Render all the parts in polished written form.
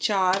4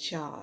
4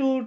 2